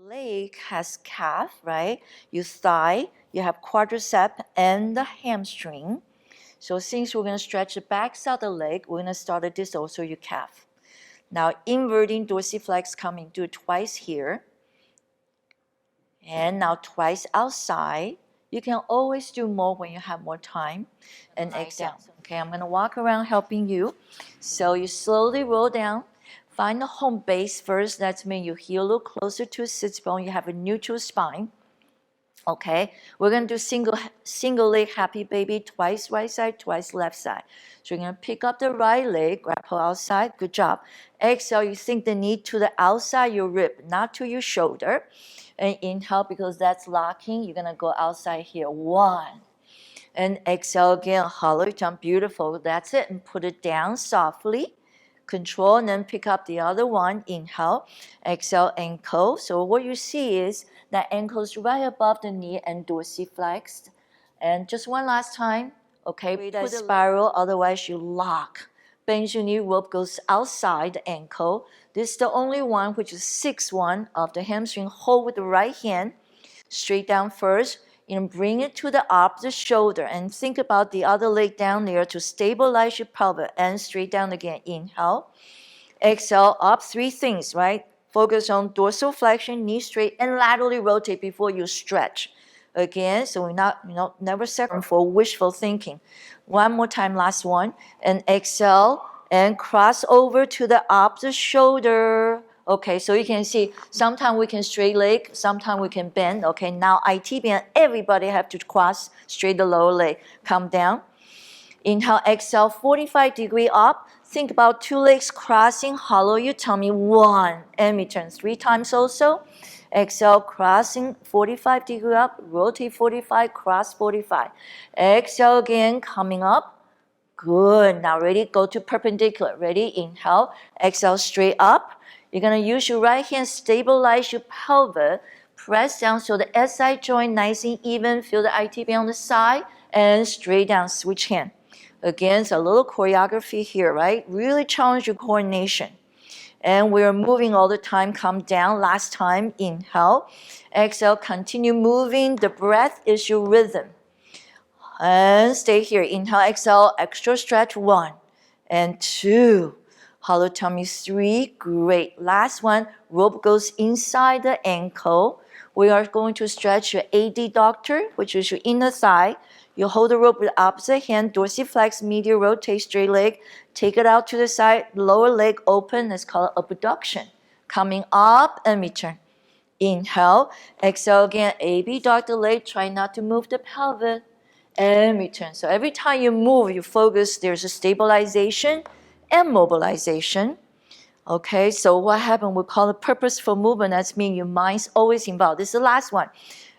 leg has calf, right? Your thigh, you have quadricep and the hamstring. So since we're going to stretch the back side of the leg, we're going to start at this also your calf. Now inverting dorsiflex coming, do it twice here. And now twice outside. You can always do more when you have more time. And exhale. Okay, I'm going to walk around helping you. So you slowly roll down. Find the home base first. That means you heel a little closer to sits bone. You have a neutral spine. Okay, we're going to do single leg happy baby, twice right side, twice left side. So you're going to pick up the right leg, grapple outside. Good job. Exhale, you sink the knee to the outside your rib, not to your shoulder. And inhale, because that's locking, you're going to go outside here. 1. And exhale again, hollow tongue, beautiful. That's it. And put it down softly. Control, and then pick up the other one. Inhale, exhale, ankle. So what you see is that ankle is right above the knee and dorsiflexed. And just one last time. Okay, put that spiral, otherwise you lock. Bend your knee, rope goes outside the ankle. This is the only one, which is 6-1 of the hamstring. Hold with the right hand, straight down first. And bring it to the opposite shoulder and think about the other leg down there to stabilize your pelvis and straight down again. Inhale, exhale, up. 3 things, right? Focus on dorsal flexion, knee straight, and laterally rotate before you stretch. Again, so we're not, never second for wishful thinking. One more time, last one. And exhale and cross over to the opposite shoulder. Okay, so you can see, sometimes we can straight leg, sometimes we can bend. Okay, now IT bend, everybody have to cross straight the lower leg. Come down. Inhale, exhale, 45-degree up. Think about 2 legs crossing, hollow your tummy. 1, and return 3 times also. Exhale, crossing 45-degree up, rotate 45, cross 45. Exhale again, coming up. Good. Now ready, go to perpendicular. Ready, inhale, exhale, straight up. You're going to use your right hand, stabilize your pelvis, press down so the SI joint nice and even, feel the ITB on the side, and straight down, switch hand. Again, it's a little choreography here, right? Really challenge your coordination. And we're moving all the time, come down, last time, inhale, exhale, continue moving, the breath is your rhythm. And stay here, inhale, exhale, extra stretch, 1 and 2. Hollow tummy, 3. Great. Last one, rope goes inside the ankle. We are going to stretch your adductor, which is your inner thigh. You hold the rope with the opposite hand, dorsiflex, medial rotate, straight leg. Take it out to the side, lower leg open. Let's call it abduction. Coming up and return. Inhale, exhale again, abductor leg. Try not to move the pelvis. And return. So every time you move, you focus, there's a stabilization and mobilization. Okay, so what happened? We call it purposeful movement. That means your mind's always involved. This is the last one.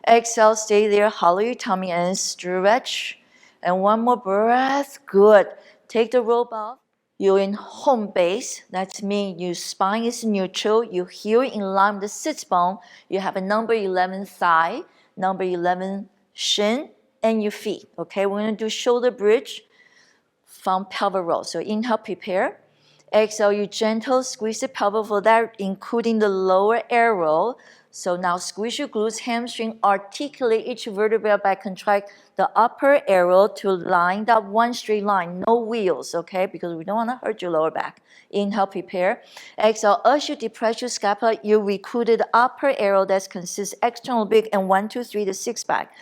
Exhale, stay there, hollow your tummy and stretch. And one more breath. Good. Take the rope off. You're in home base. That means your spine is neutral. Your heel in line with the sits bone. You have a number 11 thigh, number 11 shin, and your feet. Okay, we're going to do shoulder bridge from pelvic roll. So inhale, prepare. Exhale, you gentle squeeze the pelvic for that, including the lower arrow. So now squeeze your glutes, hamstring, articulate each vertebra by contract the upper arrow to line that one straight line, no wheels, okay? Because we don't want to hurt your lower back. Inhale, prepare. Exhale, as you depress your scapula, you recruited the upper arrow that consists external big and 1, 2, 3, the 6 pack.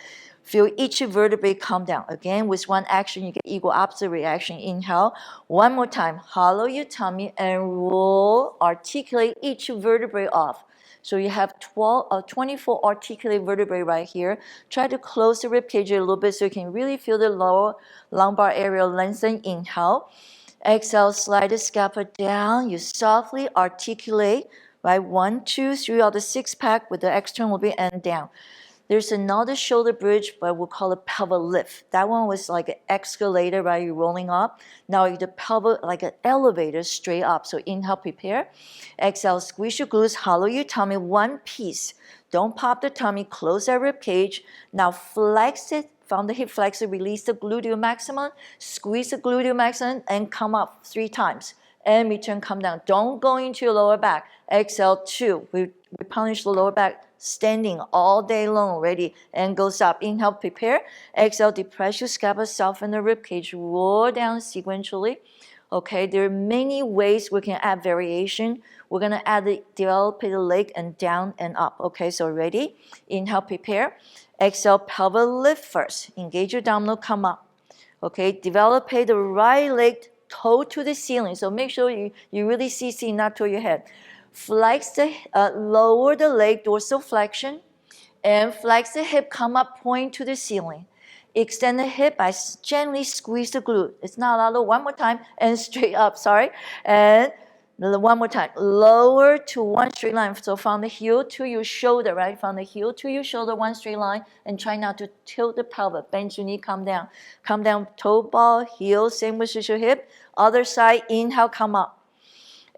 Feel each vertebrae come down. Again, with one action, you get equal opposite reaction. Inhale. One more time. Hollow your tummy and roll. Articulate each vertebrae off. So you have 24 articulate vertebrae right here. Try to close the rib cage a little bit so you can really feel the lower lumbar area lengthen. Inhale. Exhale, slide the scapula down. You softly articulate, right? 1, 2, 3 of the 6 pack with the external bit and down. There's another shoulder bridge, but we'll call it pelvic lift. That one was like an escalator, right? You're rolling up. Now the pelvic, like an elevator, straight up. So inhale, prepare. Exhale, squeeze your glutes, hollow your tummy, one piece. Don't pop the tummy, close that rib cage. Now flex it from the hip flexor, release the gluteal maximum, squeeze the gluteal maximum, and come up 3 times. and return, come down. Don't go into your lower back. Exhale, 2. We punish the lower back standing all day long already, and goes up. Inhale, prepare. Exhale, depress your scapula, soften the rib cage, roll down sequentially. Okay, there are many ways we can add variation. We're going to add the develop the leg and down and up. Okay, so ready? Inhale, prepare. Exhale, pelvic lift first. Engage your abdominal, come up. Okay, develop the right leg toe to the ceiling. So make sure you really see, not to your head. Flex lower the leg, dorsal flexion, and flex the hip, come up, point to the ceiling. Extend the hip by gently squeeze the glute. It's not allowed. One more time, and straight up, sorry. And one more time, lower to one straight line. So from the heel to your shoulder, right? From the heel to your shoulder, one straight line, and try not to tilt the pelvis. Bend your knee, come down. Come down, toe ball, heel, same with your hip. Other side, inhale, come up.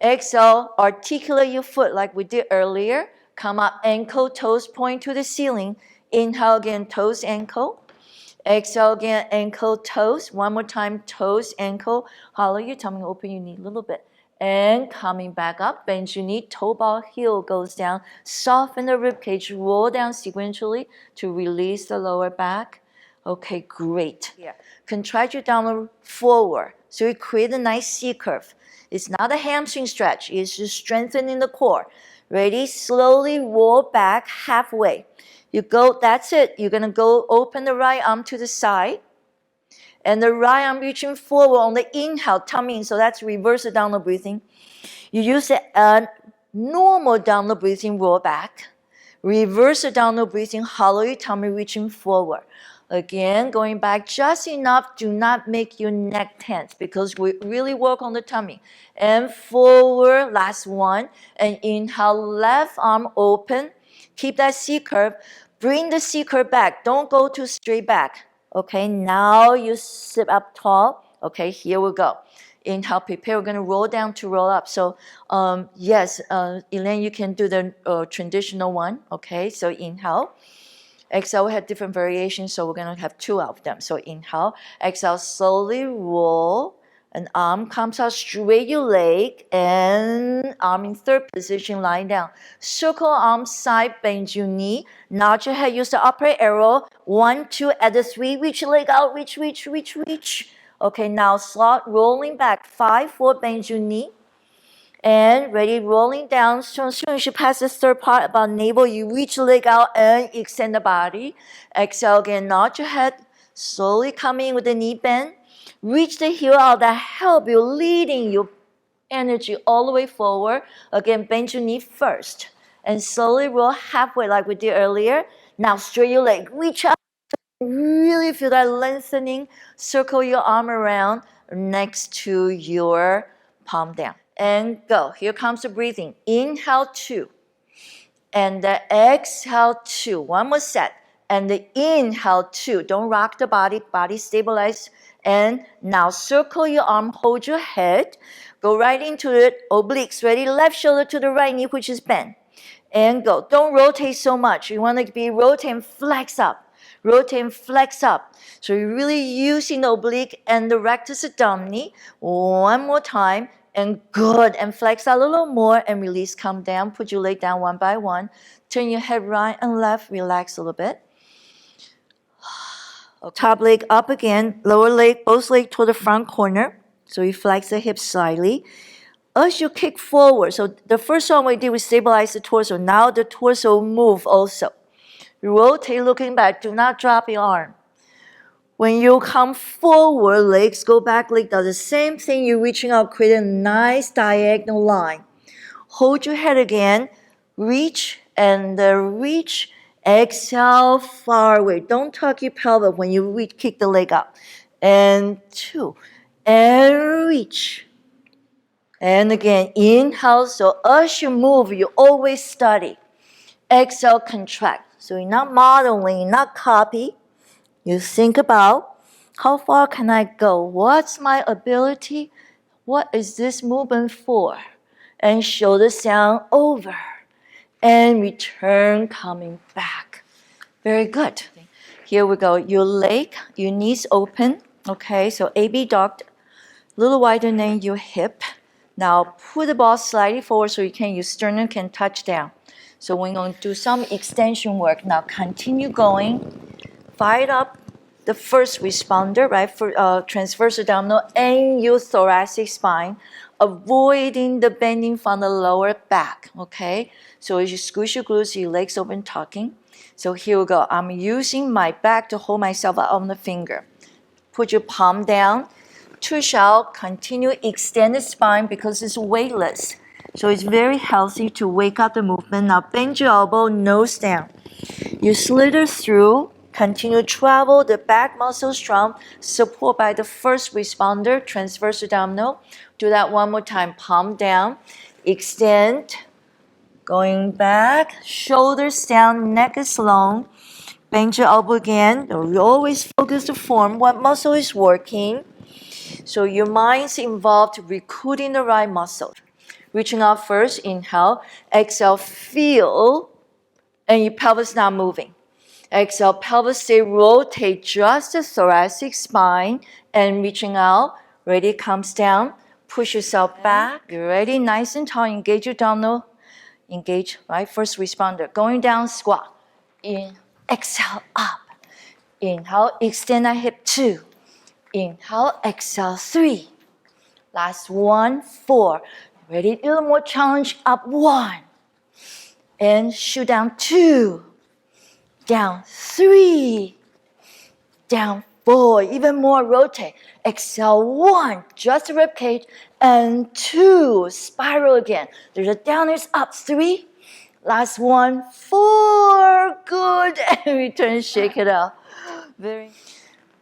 Exhale, articulate your foot like we did earlier. Come up, ankle, toes point to the ceiling. Inhale again, toes, ankle. Exhale again, ankle, toes. One more time, toes, ankle. Hollow your tummy, open your knee a little bit. And coming back up, bend your knee, toe ball, heel goes down. Soften the rib cage, roll down sequentially to release the lower back. Okay, great. Yeah. Contract your abdomen forward. So you create a nice C curve. It's not a hamstring stretch. It's just strengthening the core. Ready? Slowly roll back halfway. You go, that's it. You're going to go open the right arm to the side. And the right arm reaching forward on the inhale, tummy in. So that's reverse downward breathing. You use the normal downward breathing, roll back. Reverse the downward breathing, hollow your tummy, reaching forward. Again, going back just enough. Do not make your neck tense because we really work on the tummy. And forward, last one. And inhale, left arm open. Keep that C curve. Bring the C curve back. Don't go too straight back. Okay, now you sit up tall. Okay, here we go. Inhale, prepare. We're going to roll down to roll up. So, yes, Elaine, you can do the traditional one. Okay, so inhale. Exhale, we have different variations, so we're going to have 2 of them. So inhale, exhale, slowly roll. An arm comes out, straight your leg, and arm in third position, lying down. Circle arm side, bend your knee. Nod your head, use the upper arrow. 1, 2, at the 3, reach your leg out, reach, reach, reach, reach. Okay, now slot, rolling back. 5, 4, bend your knee. And ready, rolling down. So soon as you pass the third part about navel, you reach the leg out and extend the body. Exhale again, nod your head. Slowly coming with the knee bend. Reach the heel out that help you leading your energy all the way forward. Again, bend your knee first. And slowly roll halfway like we did earlier. Now straight your leg, reach up. Really feel that lengthening. Circle your arm around next to your palm down. And go. Here comes the breathing. Inhale, 2. And the exhale, 2. One more set. And the inhale, 2. Don't rock the body. Body stabilize. And now circle your arm. Hold your head. Go right into it. Obliques. Ready? Left shoulder to the right knee, which is bent. And go. Don't rotate so much. You want to be rotate and flex up. Rotate and flex up. So you're really using the oblique and the rectus abdominis. One more time. And good. And flex a little more and release. Come down. Put your leg down one by one. Turn your head right and left. Relax a little bit. Top leg up again. Lower leg, both legs toward the front corner. So you flex the hips slightly. As you kick forward. So the first one we did, we stabilize the torso. Now the torso move also. Rotate looking back. Do not drop your arm. When you come forward, legs go back, leg does the same thing. You're reaching out, create a nice diagonal line. Hold your head again. Reach and reach. Exhale, far away. Don't tuck your pelvis when you reach, kick the leg up. And 2. And reach. And again, inhale. So as you move, you always study. Exhale, contract. So you're not modeling, you're not copy. You think about, how far can I go? What's my ability? What is this movement for? And shoulder sound over. And return, coming back. Very good. Here we go. Your leg, your knees open. Okay, so AB dog, a little wider than your hip. Now put the ball slightly forward so your sternum can touch down. So we're going to do some extension work. Now continue going. Fight up the first responder, right? For transverse abdominal and your thoracic spine, avoiding the bending from the lower back, okay? So as you squish your glutes, your legs open, tucking. So here we go. I'm using my back to hold myself out on the finger. Put your palm down. Push out. Continue extend the spine because it's weightless. So it's very healthy to wake up the movement. Now bend your elbow, nose down. You slither through. Continue travel the back muscle strong, support by the first responder, transverse abdominal. Do that one more time. Palm down. Extend. Going back. Shoulders down. Neck is long. Bend your elbow again. You always focus the form. What muscle is working? So your mind's involved recruiting the right muscle. Reaching out first. Inhale. Exhale. Feel. And your pelvis not moving. Exhale, pelvis stay rotate just the thoracic spine and reaching out. Ready, comes down. Push yourself back. You're ready, nice and tall. Engage your abdominal. Engage, right? First responder. Going down, squat. In, exhale, up. Inhale, extend that hip, 2. Inhale, exhale, 3. Last one, 4. Ready, a little more challenge, up, 1. And shoot down, 2. Down, 3. Down, 4. Even more, rotate. Exhale, 1. Just the rib cage. And 2. Spiral again. There's a down, there's up. 3. Last one, 4. Good. And return, shake it out.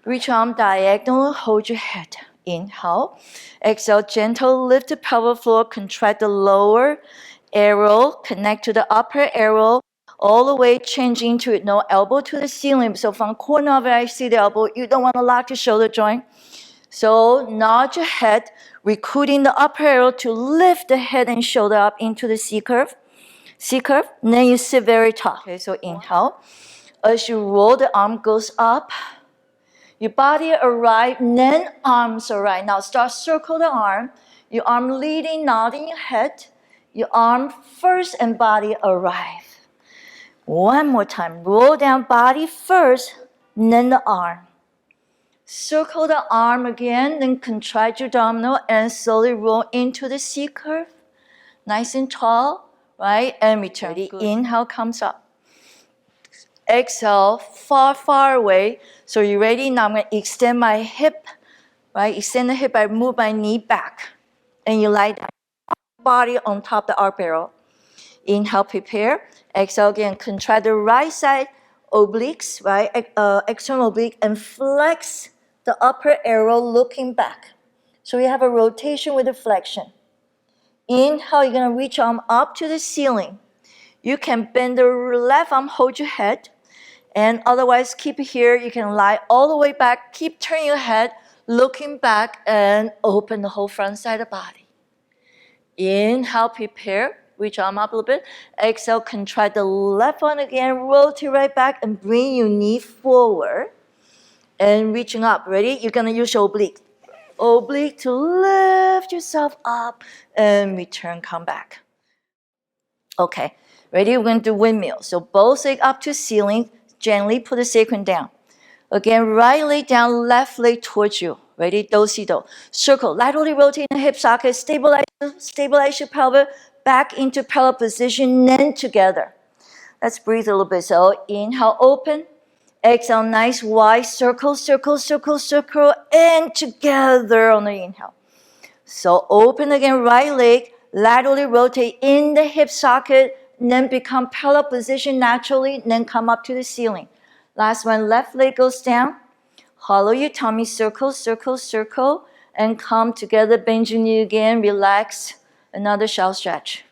Reach arm diagonal, hold your head. Inhale. Exhale, gentle, lift the pelvic floor, contract the lower arrow, connect to the upper arrow. All the way changing to it, no elbow to the ceiling. So from corner of it, I see the elbow. You don't want to lock the shoulder joint. So nod your head, recruiting the upper arrow to lift the head and shoulder up into the C curve. C curve. And then you sit very tall. Okay, so inhale. As you roll, the arm goes up. Your body arrive, then arms arrive. Now start circle the arm. Your arm leading, nodding your head. Your arm first and body arrive. One more time. Roll down body first, then the arm. Circle the arm again, then contract your abdominal and slowly roll into the C curve. Nice and tall, right? And return. The inhale comes up. Exhale, far, far away. So you ready? Now I'm going to extend my hip, right? Extend the hip. I move my knee back. And you lie down. Body on top of the upper arrow. Inhale, prepare. Exhale again, contract the right side obliques, right? External oblique, and flex the upper arrow looking back. So we have a rotation with a flexion. Inhale, you're going to reach arm up to the ceiling. You can bend the left arm, hold your head, and otherwise keep it here. You can lie all the way back, keep turning your head, looking back, and open the whole front side of the body. Inhale, prepare. Reach arm up a little bit. Exhale, contract the left one again. Rotate right back and bring your knee forward. And reaching up. Ready? You're going to use your oblique. Oblique to lift yourself up and return, come back. Okay. Ready? We're going to do windmill. So both legs up to ceiling. Gently put the sacrum down. Again, right leg down, left leg towards you. Ready? Do-si-do. Circle. Laterally rotate the hip socket. Stabilize your pelvis. Back into pelvic position, then together. Let's breathe a little bit. So inhale, open. Exhale, nice wide circle, circle, circle, circle, and together on the inhale. So open again, right leg, laterally rotate in the hip socket, then become pelvic position naturally, then come up to the ceiling. Last one, left leg goes down. Hollow your tummy, circle, circle, circle, and come together, bend your knee again, relax. Another shallow stretch.